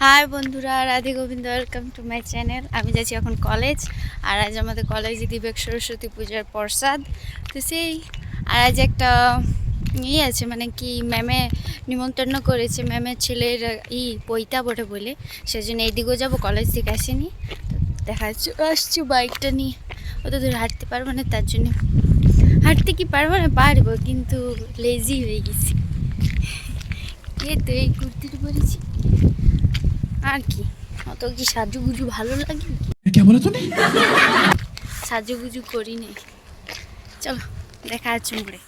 High বন্ধুরা, Radhe Govind, welcome to my channel. আমি যাচ্ছি এখন কলেজ। আর আজ আমাদের কলেজে দিবে সরস্বতী পূজার প্রসাদ। তো সেই আর আজ একটা আছে, মানে কি ম্যামে নিমন্ত্রণ করেছে, ম্যামের ছেলের পৈতা বটে বলে, সেজন্য এইদিকেও যাবো, কলেজ থেকে আসেনি। তো দেখা আসছি বাইকটা নিয়ে, অত দূর হাঁটতে পারবো না, তার জন্য হাঁটতে কি পারবো না, পারবো কিন্তু লেজি হয়ে গেছি। তো এই কুর্তিটা পরেছি, আর কি অত কি সাজুগুজু ভালো লাগে? সাজুগুজু করি নি। চলো দেখা যাচ্ছে মোড়ে।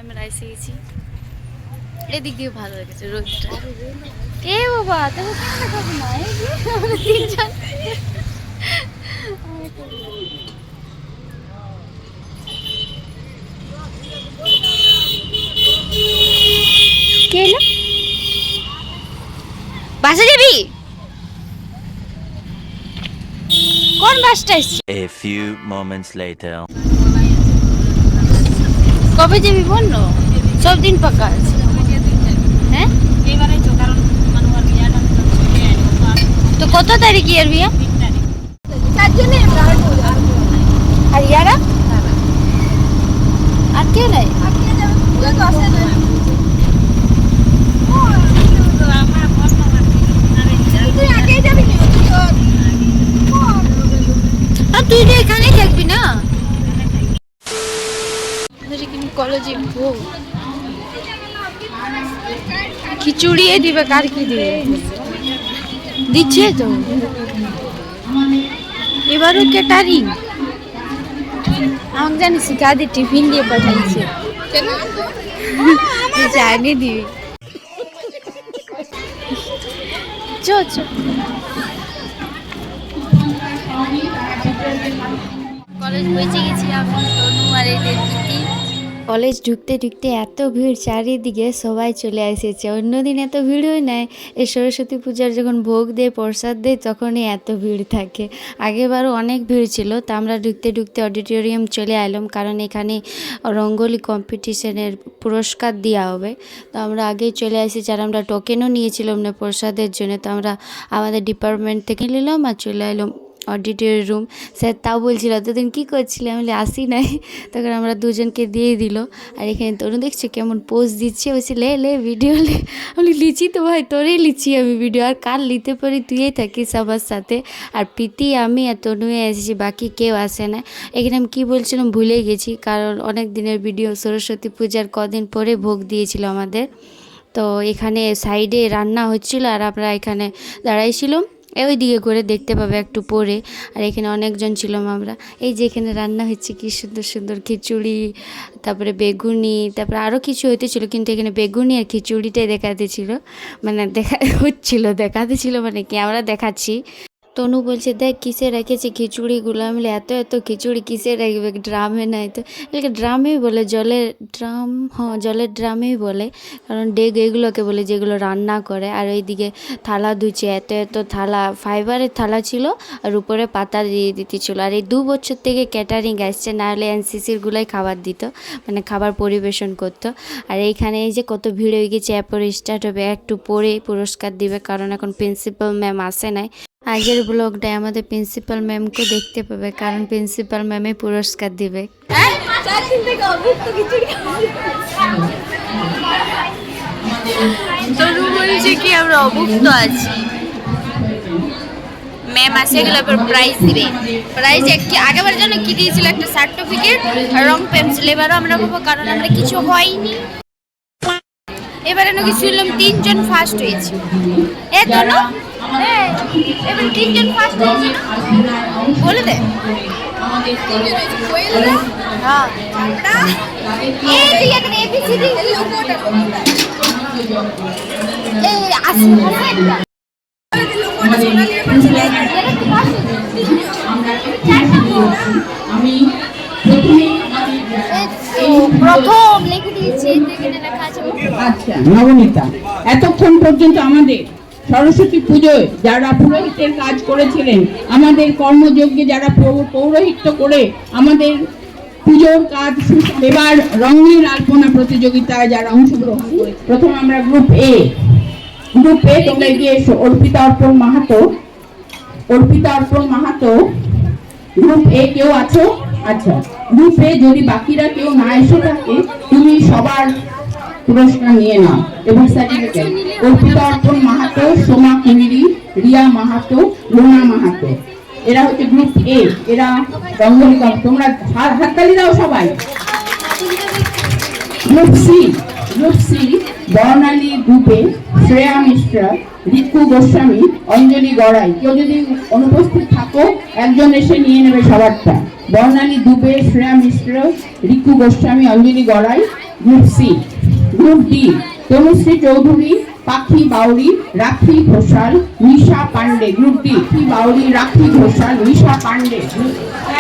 আমরা এসে গেছি, এদিক দিয়ে ভালো লেগেছে রোদটা। এ বাবা, তবে কেন দেখাবো না, এই যে আমরা তিনজন। কে এলো? বাসে যাবি? কোন বাসটা এসছে? A few moments later. কবে যাবি বলল? সব দিন পাকা আছে। হ্যাঁ, তো কত তারিখ এর বিয়ে? আর ইয়ারা আর কে নাই? তুই তো এখানেই থাকবি না? কলেজে খিচুড়িয়ে দিবে, কার কি দিবে দিচ্ছে তো এবারও ক্যাটারিং। আমাকে জানি শিখা দিয়ে টিফিন দিয়ে পাঠাইছে, জানি দিবি। চো চো, কলেজ পৌঁছে গেছি এখন। তনু আর এই দিদি। কলেজ ঢুকতে ঢুকতে এত ভিড়, চারিদিকে সবাই চলে এসেছে। অন্যদিন এত ভিড় হয় না, এই সরস্বতী পূজার যখন ভোগ দেয়, প্রসাদ দেয়, তখনই এত ভিড় থাকে। আগেবারও অনেক ভিড় ছিল। তা আমরা ঢুকতে ঢুকতে অডিটোরিয়াম চলে এলাম, কারণ এখানে রঙ্গোলি কম্পিটিশনের পুরস্কার দেওয়া হবে। তো আমরা আগেই চলে এসেছি, আর আমরা টোকেনও নিয়েছিলাম না প্রসাদের জন্য। তো আমরা আমাদের ডিপার্টমেন্ট থেকে নিলাম আর চলে এলাম অডিটোরিয়াম রুম। স্যার তাও বলছিল এতদিন কী করছিলে, আমি বলি আসি নাই। তখন আমরা দুজনকে দিয়ে দিল। আর এখানে তরু দেখছো কেমন পোজ দিচ্ছে, বলছি লে লে ভিডিও লে। আমি লিচি তো ভাই, তোরেই লিচি আমি ভিডিও, আর কার নিতে পারি তুইই থাকিস আমার সাথে। আর প্রীতি, আমি আর তনুয়ে এসেছি, বাকি কেউ আসে না। এখানে আমি কী বলছিলাম ভুলে গেছি, কারণ অনেক দিনের ভিডিও। সরস্বতী পূজার কদিন পরে ভোগ দিয়েছিল আমাদের। তো এখানে সাইডে রান্না হচ্ছিল, আর আমরা এখানে দাঁড়াইছিলাম, ওই দিকে করে দেখতে পাবে একটু পরে। আর এখানে অনেকজন ছিলাম আমরা। এই যে এখানে রান্না হচ্ছে, কি সুন্দর সুন্দর খিচুড়ি, তারপরে বেগুনি, তারপরে আরও কিছু হইতেছিল, কিন্তু এখানে বেগুনি আর খিচুড়িটাই দেখাতেছিল, মানে দেখাতেছিল মানে কি আমরা দেখাচ্ছি। তনু বলছে দেখ কিসে রেখেছে খিচুড়িগুলো। আমি বলি এত এত খিচুড়ি কিসে রাখবে, ড্রামে নাই তো? ড্রামেই বলে, জলের ড্রাম, হ্যাঁ জলের ড্রামেই বলে, কারণ ডেগ এগুলোকে বলে যেগুলো রান্না করে। আর ওইদিকে থালা ধুচ্ছে, এত এত থালা, ফাইবারের থালা ছিল, আর উপরে পাতা দিয়ে দিতেছিল। আর এই 2 বছর থেকে ক্যাটারিং আসছে, নাহলে এনসিসিরগুলোই খাবার দিত, মানে খাবার পরিবেশন করতো। আর এইখানে এই যে কত ভিড় হয়ে গেছে, এরপরে স্টার্ট হবে, একটু পরে পুরস্কার দিবে, কারণ এখন প্রিন্সিপাল ম্যাম আসে নাই। আগের ব্লগটায় আমাদের প্রিন্সিপাল ম্যামকে দেখতে পাবে, কারণ প্রিন্সিপাল ম্যামে পুরস্কার দিবে। তরু বলছে কি আমরা অভুক্ত আছি, ম্যাম আসে গেলে প্রাইজ দিবে। প্রাইজ কি আগেবার জন্য কি দিয়েছিল, একটা সার্টিফিকেট আর রং পেন্সিল। এবারও আমরা পাবো, কারণ আমরা কিছু হয়নি। এবারে নাকি শুনলাম 3 জন ফার্স্ট হয়েছে। এ তো না, এবার 3 জন ফার্স্ট হয়েছে না, বলে দে। হ্যাঁ এই তুই এখানে এবিসিডি লোগোটা এই আসি হাসেটা আমি প্রথম লিখে দিয়েছি, এখানে লেখা আছে। আচ্ছা নবনীতা, এতক্ষণ পর্যন্ত আমাদের সরস্বতী পুজোয় যারা পুরোহিতের কাজ করেছিলেন, আমাদের কর্মযজ্ঞে যারা পৌরোহিত্য করে আমাদের পুজোর কাজ এবার রঙিন আলপনা প্রতিযোগিতায় যারা অংশগ্রহণ করে, প্রথমে আমরা গ্রুপ এ তোমরা এগিয়ে এসো। অর্পিতা অর্পণ মাহাতো গ্রুপ এ কেউ আছো? আচ্ছা, গ্রুপ এ যদি বাকিরা কেউ না এসে থাকে, তুমি সবার পুরস্কার নিয়ে নাও এবং সার্টিফিকেট। অর্পিতা অর্পণ মাহাতো, সোমা কুমিরি, রিয়া মাহাতো, রুনা মাহাতো, এরা হচ্ছে গ্রুপ এ। এরা রঙ্গোলি তোমরা হাততালি দাও সবাই। Group C Barnali Dubey, Shreya Mishra, Riku Goswami, Anjali Garai. কেউ যদি অনুপস্থিত থাকো একজন এসে নিয়ে নেবে সবারটা। Barnali Dubey, Shreya Mishra, Riku Goswami, Anjali Garai, group C. Group D Tanushree Chowdhury, Pakhi Bauri, Rakhi Ghoshal, Nisha Pandey. Group D Bauri, Rakhi Ghoshal, Nisha Pandey.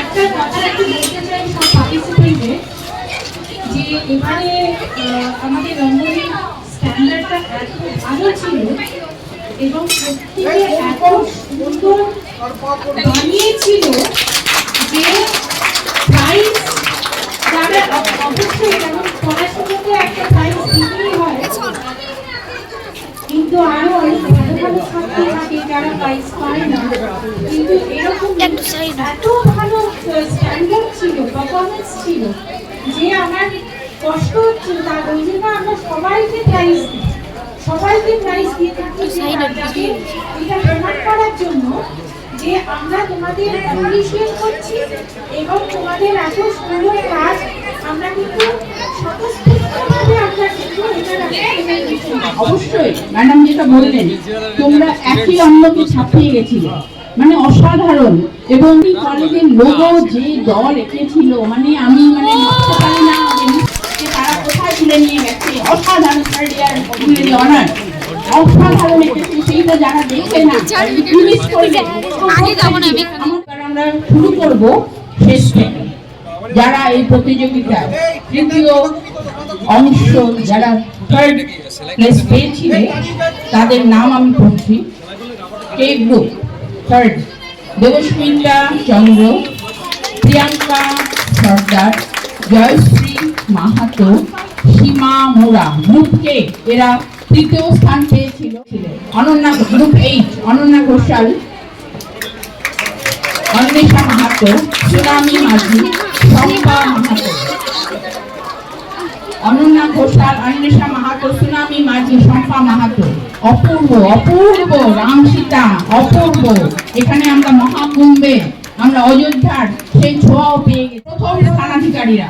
একটা কথা একটু বলতে চাই সব পার্টিসিপেন্টদের, যে এবারে আমাদের রঙ্গোলি স্ট্যান্ডার্ডটা এত ভালো ছিল এবং প্রত্যেকে এত সুন্দর বানিয়েছিল যে প্রাইজ যারা অবশ্যই যেমন পড়াশোনাতে একটা প্রাইজ দিতেই হয়, কিন্তু আরো অনেক ভালো ভালো ছাত্র থাকে যারা প্রাইজ পায় না, কিন্তু এরকম এত ভালো স্ট্যান্ডার্ড ছিল, পারফরমেন্স ছিল যে আমার কষ্ট হচ্ছিল। তার ওই জন্য আমরা সবাইকে প্রাইজ দিয়ে থাকি, যাতে এটা প্রমাণ করার জন্য যে আমরা তোমাদের অ্যাপ্রিশিয়েট করছি এবং তোমাদের এত সুন্দর কাজ আমরা কিন্তু স্বতঃস্ফূর্তভাবে আমরা কিন্তু অবশ্যই ম্যাডাম যেটা বললেন, তোমরা একই অন্যকে ছাপিয়ে গেছিলে, মানে অসাধারণ। এবং কলেজের লোগো যে দল এঁকেছিল, মানে আমি বুঝতে পারি না যে তারা কোথায় তুলে নিয়ে গেছে। অসাধারণ, থার্ড ইয়ার অনার অসাধারণ এঁকেছে, সেইটা যারা দেখে না মিস করবে। আমরা শুরু করব শেষ থেকে। যারা এই প্রতিযোগিতায় তৃতীয় অংশ, যারা থার্ড প্লেস পেয়েছিলেন, তাদের নাম আমি পড়ছি। কে গ্রুপ থার্ড: দেবস্মিতা চন্দ্র, প্রিয়াঙ্কা সর্দার, জয়শ্রী মাহাতো, সীমা মোরা। গ্রুপ কে এরা তৃতীয় স্থান পেয়েছিল। Ananya, group H: Ananya Ghoshal, Anwesha Mahato, tsunami মাঝি, শম্পা মাহাতো। অনন্যা ঘোষাল, অন্বেষা মাহাতো, সুনামি মাঝি, শম্পা মাহাতো। অপূর্ব রাম সীতা, অপূর্ব। এখানে আমরা মহাকুম্ভে, আমরা অযোধ্যার সেই ছোঁয়াও পেয়ে গেছি। প্রথম স্থানাধিকারীরা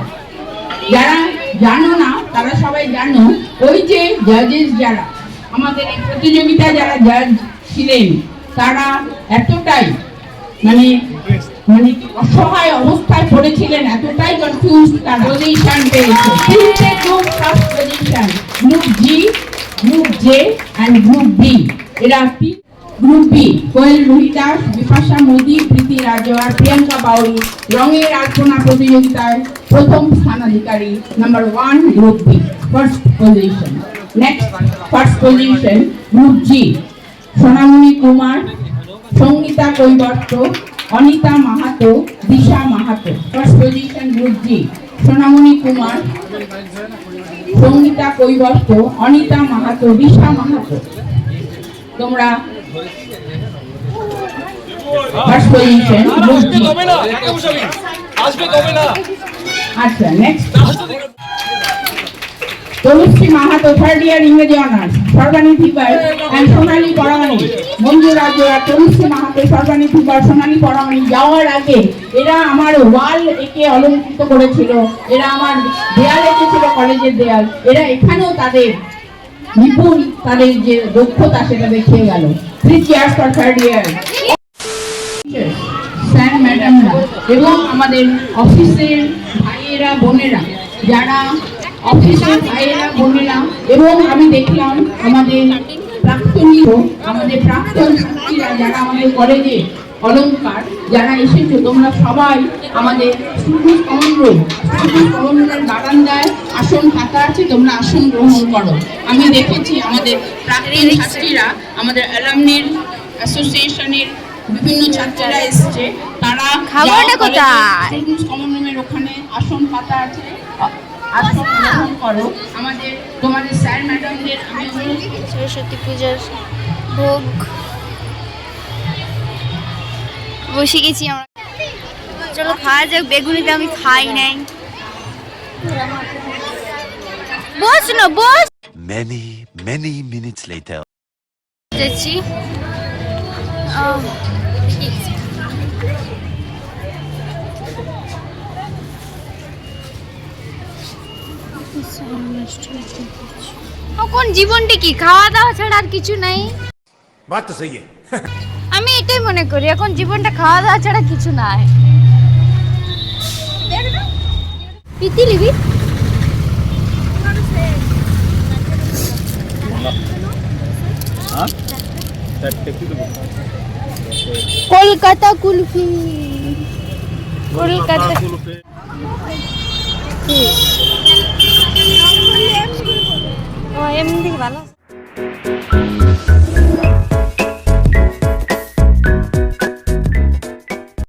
যারা জানো না, তারা সবাই জানো, ওই যে জাজেস যারা আমাদের এই প্রতিযোগিতায় যারা জাজ ছিলেন, তারা এতটাই মানে অসহায় অবস্থায় পড়েছিলেন, এতটাই কনফিউজ, তারা পজিশন পেয়েছে। তিনটে group first position, group G, group J and group B. এরা গ্রুপ বি: কোয়েল রুহিদাস, বিপাশা মোদি, প্রীতি রাজওয়ার, প্রিয়াঙ্কা বাউরি। রঙের আলপনা প্রতিযোগিতায় প্রথম স্থানাধিকারী number 1 group B, first position. Next first position group G: Sonamoni Kumar, Sangeeta Kaibarta, Anita Mahato, Disha Mahato. First position group G: Sonamoni Kumar, Sangeeta Kaibarta, Anita Mahato, Disha Mahato. তোমরা ফার্স্ট পজিশন গ্রুপ জি। আচ্ছা, next Tanushree Mahato, third year ইংরেজি honours, সর্বানিধি bar and সোনালী পরামানি। মঞ্জু রাজওয়া, তনুশ্রী মাহাতো, সর্বানিধি বার, সোনালী পরামানি। যাওয়ার আগে এরা আমার ওয়াল এঁকে অলঙ্কৃত করেছিল, এরা আমার দেয়াল এঁকেছিল, কলেজের দেয়াল। এরা এখানেও তাদের নিপুণ, তাদের যে দক্ষতা সেটা দেখিয়ে গেল। 3 cheers for third year. Sir ম্যাডামরা এবং আমাদের অফিসের ভাইয়েরা বোনেরা, যারা অফিসের ভাইয়েরা বোনেরা, এবং আমি দেখলাম আমাদের প্রাক্তন ছাত্রীরা, যারা আমাদের কলেজে অলংকার। যারা এসেছো তোমরা সবাই আমাদের স্টুডেন্ট কমন রুমের বারান্দায় আসন পাতা আছে, তোমরা আসন গ্রহণ করো। আমি দেখেছি আমাদের প্রাক্তন ছাত্রীরা, আমাদের অ্যালামনির অ্যাসোসিয়েশনের বিভিন্ন ছাত্রীরা এসেছে, তারা খাবারটা কোথায়? স্টুডেন্ট কমন রুমের ওখানে আসন পাতা আছে, আসন গ্রহণ করো। আমাদের তোমাদের স্যার ম্যাডামদের আমি অনুরোধ সরস্বতী পূজার ভোগ বসে গেছি আমরা। চলো খাওয়া যাক। বেগুনিটা আমি খাই নাই। বস না বস। Many minutes later. যাচ্ছি। এখন জীবনটা কি খাওয়া দাওয়া ছাড়া আর কিছু নাই? बात तो सही है। আমি এটাই মনে করি, এখন জীবনটা খাওয়া দাওয়া ছাড়া কিছু নাই। পিতি লিবি কলকাতা কুলফি। কলকাতা ও এমনি ভালো।